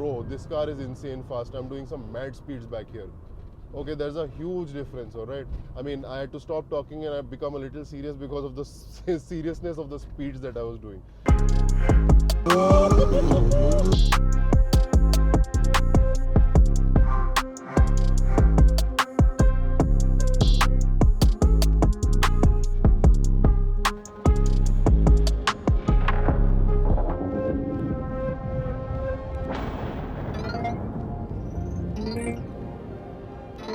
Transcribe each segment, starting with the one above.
bro, this car is insane fast. I'm doing some mad speeds back here. Okay, there's a huge difference, all right? I mean, I had to stop talking and I've become a little serious because of the seriousness of the speeds that I was doing.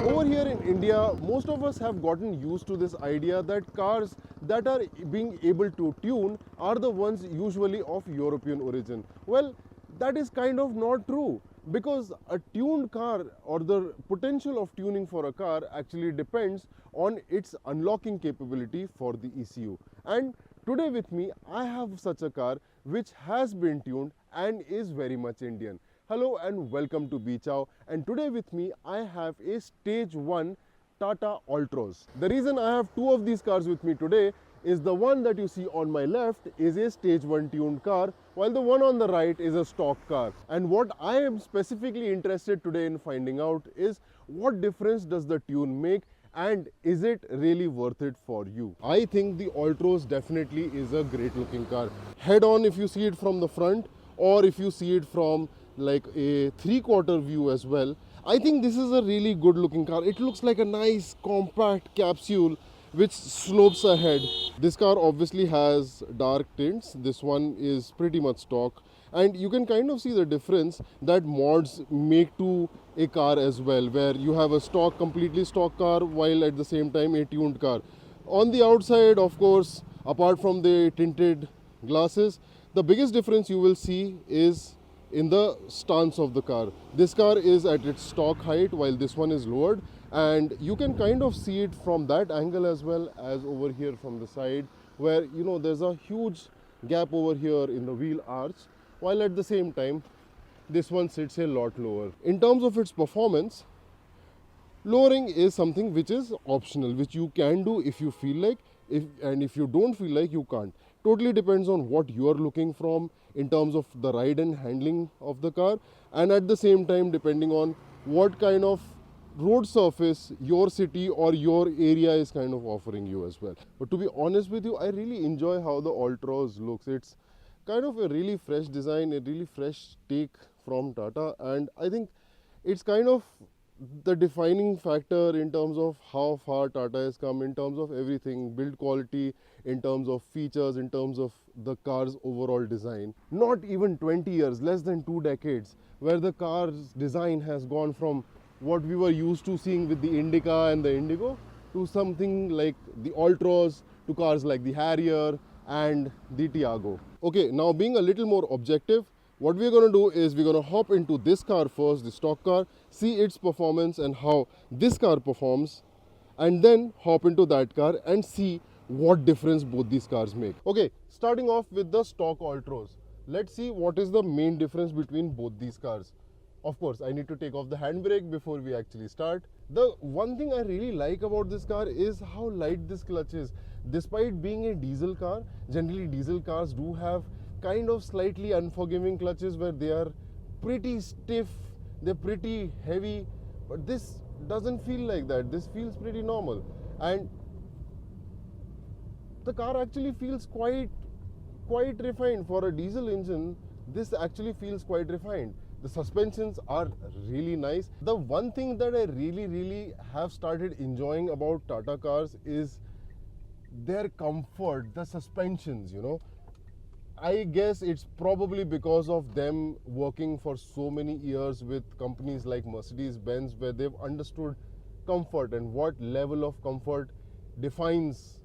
Over here in India, most of us have gotten used to this idea that cars that are being able to tune are the ones usually of European origin. Well, that is kind of not true, because a tuned car or the potential of tuning for a car actually depends on its unlocking capability for the ECU. And today with me, I have such a car which has been tuned and is very much Indian. Hello and welcome to Bechow, and today with me I have a Stage 1 Tata Altroz. The reason I have two of these cars with me today is the one that you see on my left is a Stage 1 tuned car, while the one on the right is a stock car. And what I am specifically interested today in finding out is what difference does the tune make and is it really worth it for you? I think the Altroz definitely is a great looking car. Head on if you see it from the front, or if you see it from like a three-quarter view as well. I think this is a really good looking car. It looks like a nice compact capsule which slopes ahead. This car obviously has dark tints. This one is pretty much stock, and you can kind of see the difference that mods make to a car as well, where you have a completely stock car while at the same time a tuned car. On the outside, of course, apart from the tinted glasses, the biggest difference you will see is in the stance of the car. This car is at its stock height while this one is lowered, and you can kind of see it from that angle as well as over here from the side, where you know there's a huge gap over here in the wheel arch, while at the same time this one sits a lot lower. In terms of its performance, lowering is something which is optional, which you can do if you feel like, and if you don't feel like, you can't. Totally depends on what you are looking from in terms of the ride and handling of the car, and at the same time depending on what kind of road surface your city or your area is kind of offering you as well. But to be honest with you, I really enjoy how the Altroz looks. It's kind of a really fresh design, a really fresh take from Tata, and I think it's kind of the defining factor in terms of how far Tata has come in terms of everything, build quality, in terms of features, in terms of the car's overall design. Not even 20 years, less than 2 decades, where the car's design has gone from what we were used to seeing with the Indica and the Indigo to something like the Altroz, to cars like the Harrier and the Tiago. Okay, now being a little more objective, what we're going to do is we're going to hop into this car first, the stock car, see its performance and how this car performs, and then hop into that car and see what difference both these cars make. Okay, starting off with the stock Altroz. Let's see what is the main difference between both these cars. Of course, I need to take off the handbrake before we actually start. The one thing I really like about this car is how light this clutch is. Despite being a diesel car, generally diesel cars do have kind of slightly unforgiving clutches where they are pretty stiff, they're pretty heavy, but this doesn't feel like that. This feels pretty normal, and the car actually feels quite refined for a diesel engine. This actually feels quite refined. The suspensions are really nice. The one thing that I really have started enjoying about Tata cars is their comfort, the suspensions, you know. I guess it's probably because of them working for so many years with companies like Mercedes-Benz, where they've understood comfort and what level of comfort defines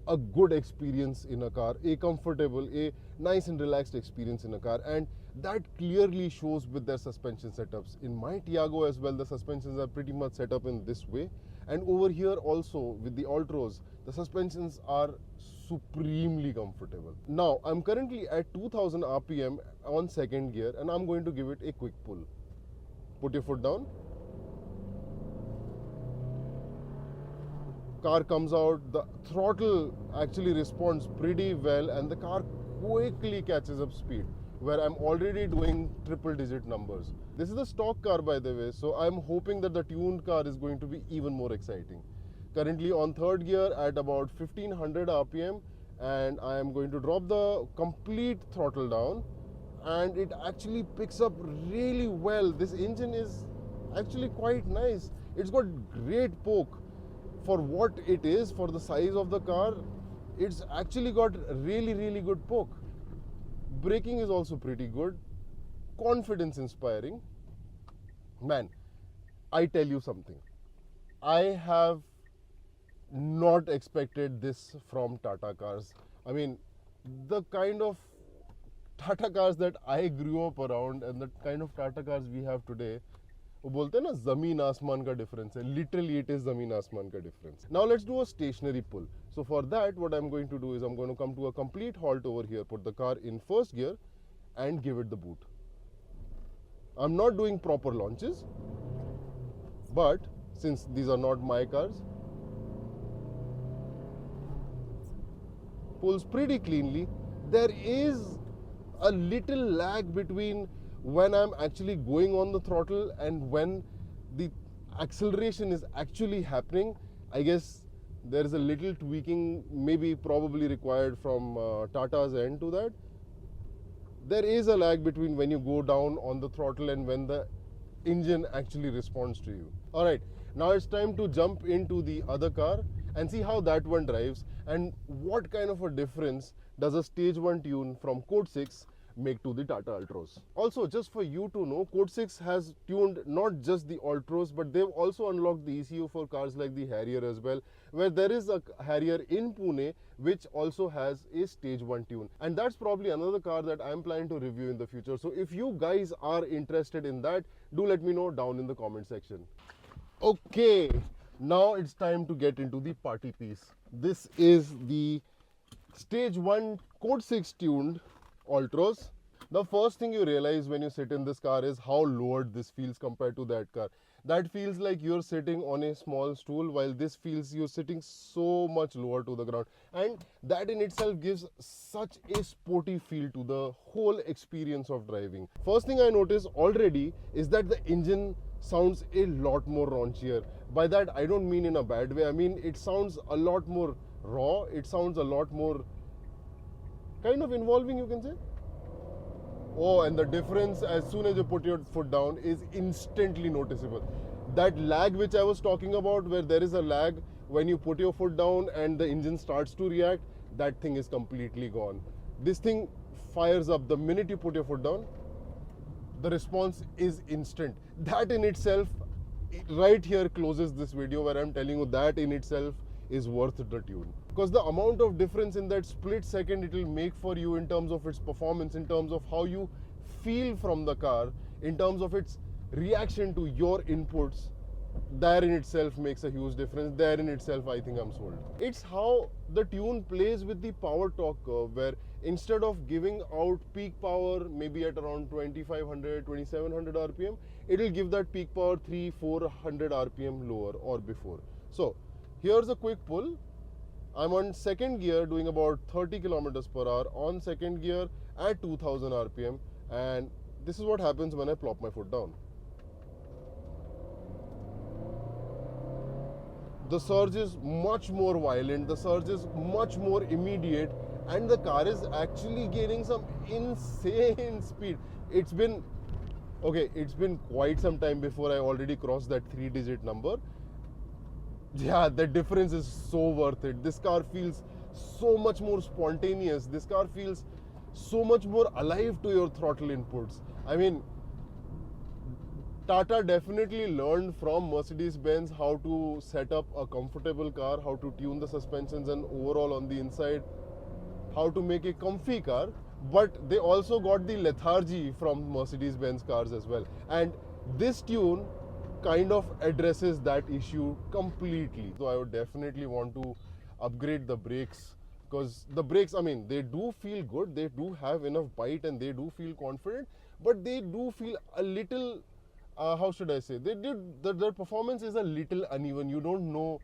a good experience in a car, a comfortable, a nice and relaxed experience in a car, and that clearly shows with their suspension setups. In my Tiago as well, the suspensions are pretty much set up in this way, and over here also with the Altroz, the suspensions are supremely comfortable. Now, I'm currently at 2000 RPM on second gear, and I'm going to give it a quick pull. Put your foot down. Car comes out, the throttle actually responds pretty well, and the car quickly catches up speed. where I'm already doing triple digit numbers. This is a stock car, by the way, so I'm hoping that the tuned car is going to be even more exciting. Currently on third gear at about 1500 RPM, and I am going to drop the complete throttle down, and it actually picks up really well. This engine is actually quite nice. It's got great poke for what it is, for the size of the car. It's actually got really good poke. Braking is also pretty good, confidence inspiring. Man, I tell you something, I have not expected this from Tata cars. I mean, the kind of Tata cars that I grew up around and the kind of Tata cars we have today, वो बोलते हैं ना ज़मीन आसमान का difference है. Literally it is ज़मीन आसमान का difference. Now let's do a stationary pull. So for that, what I'm going to do is I'm going to come to a complete halt over here, put the car in first gear and give it the boot. I'm not doing proper launches, but since these are not my cars, pulls pretty cleanly. There is a little lag between when I'm actually going on the throttle and when the acceleration is actually happening. I guess there is a little tweaking, maybe probably required from Tata's end to that. There is a lag between when you go down on the throttle and when the engine actually responds to you. Alright, now it's time to jump into the other car and see how that one drives and what kind of a difference does a stage 1 tune from Code6 make to the Tata Altroz. Also, just for you to know, Code6 has tuned not just the Altroz, but they've also unlocked the ECU for cars like the Harrier as well, where there is a Harrier in Pune which also has a stage 1 tune, and that's probably another car that I'm planning to review in the future. So if you guys are interested in that, do let me know down in the comment section. Okay, now it's time to get into the party piece. This is the stage 1 Code6 tuned Altroz. The first thing you realize when you sit in this car is how lowered this feels compared to that car. That feels like you're sitting on a small stool, while this feels you're sitting so much lower to the ground, and that in itself gives such a sporty feel to the whole experience of driving. First thing I notice already is that the engine sounds a lot more raunchier. By that I don't mean in a bad way, I mean it sounds a lot more raw, it sounds a lot more kind of involving, you can say. Oh, and the difference as soon as you put your foot down is instantly noticeable. That lag which I was talking about, where there is a lag when you put your foot down and the engine starts to react, that thing is completely gone. This thing fires up the minute you put your foot down. The response is instant. That in itself, right here closes this video, where I'm telling you that in itself is worth the tune. Because the amount of difference in that split second it will make for you in terms of its performance, in terms of how you feel from the car, in terms of its reaction to your inputs, there in itself makes a huge difference. There in itself, I think I'm sold. It's how the tune plays with the power torque curve, where instead of giving out peak power maybe at around 2500, 2700 RPM, it will give that peak power 300-400 RPM lower or before. So here's a quick pull. I'm on second gear doing about 30 kilometers per hour on second gear at 2000 RPM, and this is what happens when I plop my foot down. The surge is much more violent, the surge is much more immediate, and the car is actually gaining some insane speed. It's been quite some time before I already crossed that 3-digit number. Yeah, the difference is so worth it. This car feels so much more spontaneous. This car feels so much more alive to your throttle inputs. I mean, Tata definitely learned from Mercedes-Benz how to set up a comfortable car, how to tune the suspensions and overall on the inside, how to make a comfy car. But they also got the lethargy from Mercedes-Benz cars as well. And this tune kind of addresses that issue completely. So I would definitely want to upgrade the brakes, because the brakes, I mean, they do feel good, they do have enough bite and they do feel confident, but they do feel a little, how should I say, their performance is a little uneven. You don't know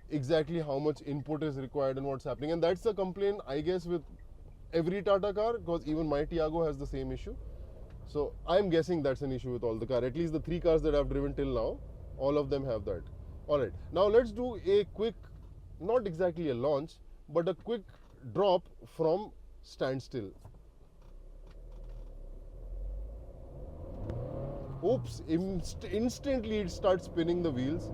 exactly how much input is required and what's happening, and that's the complaint I guess with every Tata car, because even my Tiago has the same issue. So I'm guessing that's an issue with all the cars. At least the 3 cars that I've driven till now, all of them have that. Alright, now let's do a quick, not exactly a launch, but a quick drop from standstill. Oops, instantly it starts spinning the wheels.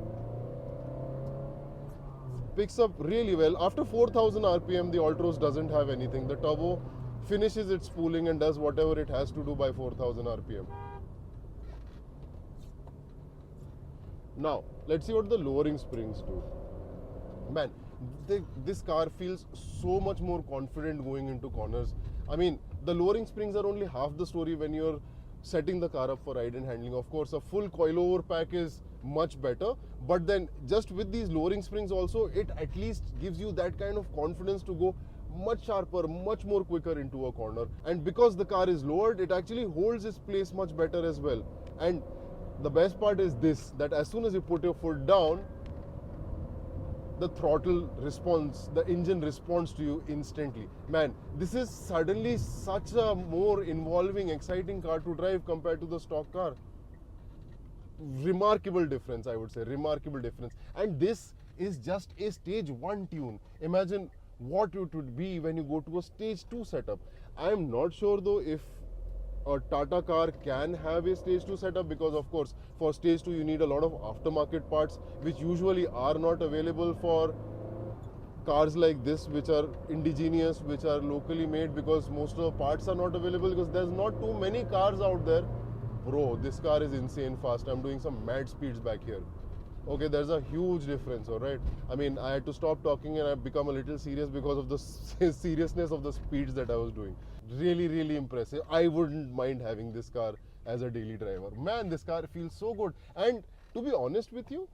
Picks up really well. After 4000 RPM, the Altroz doesn't have anything. The turbo finishes its spooling and does whatever it has to do by 4000 RPM. Now, let's see what the lowering springs do. Man, this car feels so much more confident going into corners. I mean, the lowering springs are only half the story when you're setting the car up for ride and handling. Of course, a full coilover pack is much better, but then just with these lowering springs also, it at least gives you that kind of confidence to go much sharper, much more quicker into a corner. And because the car is lowered, it actually holds its place much better as well. And the best part is this, that as soon as you put your foot down, the throttle responds, the engine responds to you instantly. Man, this is suddenly such a more involving, exciting car to drive compared to the stock car. Remarkable difference, I would say, remarkable difference. And this is just a stage 1 tune. Imagine what it would be when you go to a stage 2 setup. I am not sure though if a Tata car can have a stage 2 setup, because of course for stage 2 you need a lot of aftermarket parts which usually are not available for cars like this, which are indigenous, which are locally made, because most of the parts are not available because there's not too many cars out there. Bro, this car is insane fast. I'm doing some mad speeds back here. Okay, there's a huge difference, alright? I mean, I had to stop talking and I've become a little serious because of the seriousness of the speeds that I was doing. Really, really impressive. I wouldn't mind having this car as a daily driver. Man, this car feels so good. And to be honest with you,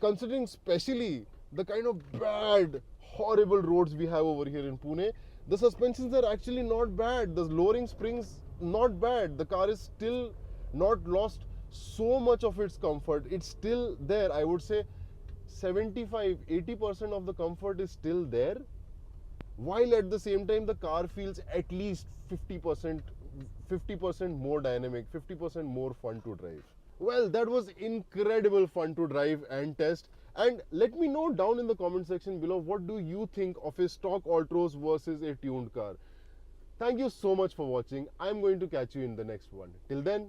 considering especially the kind of bad, horrible roads we have over here in Pune, the suspensions are actually not bad. The lowering springs, not bad. The car is still not lost so much of its comfort. It's still there. I would say 75-80% of the comfort is still there, while at the same time the car feels at least 50% more dynamic, 50% more fun to drive. Well, that was incredible fun to drive and test. And let me know down in the comment section below, what do you think of a stock Altroz versus a tuned car? Thank you so much for watching. I'm going to catch you in the next one. Till then,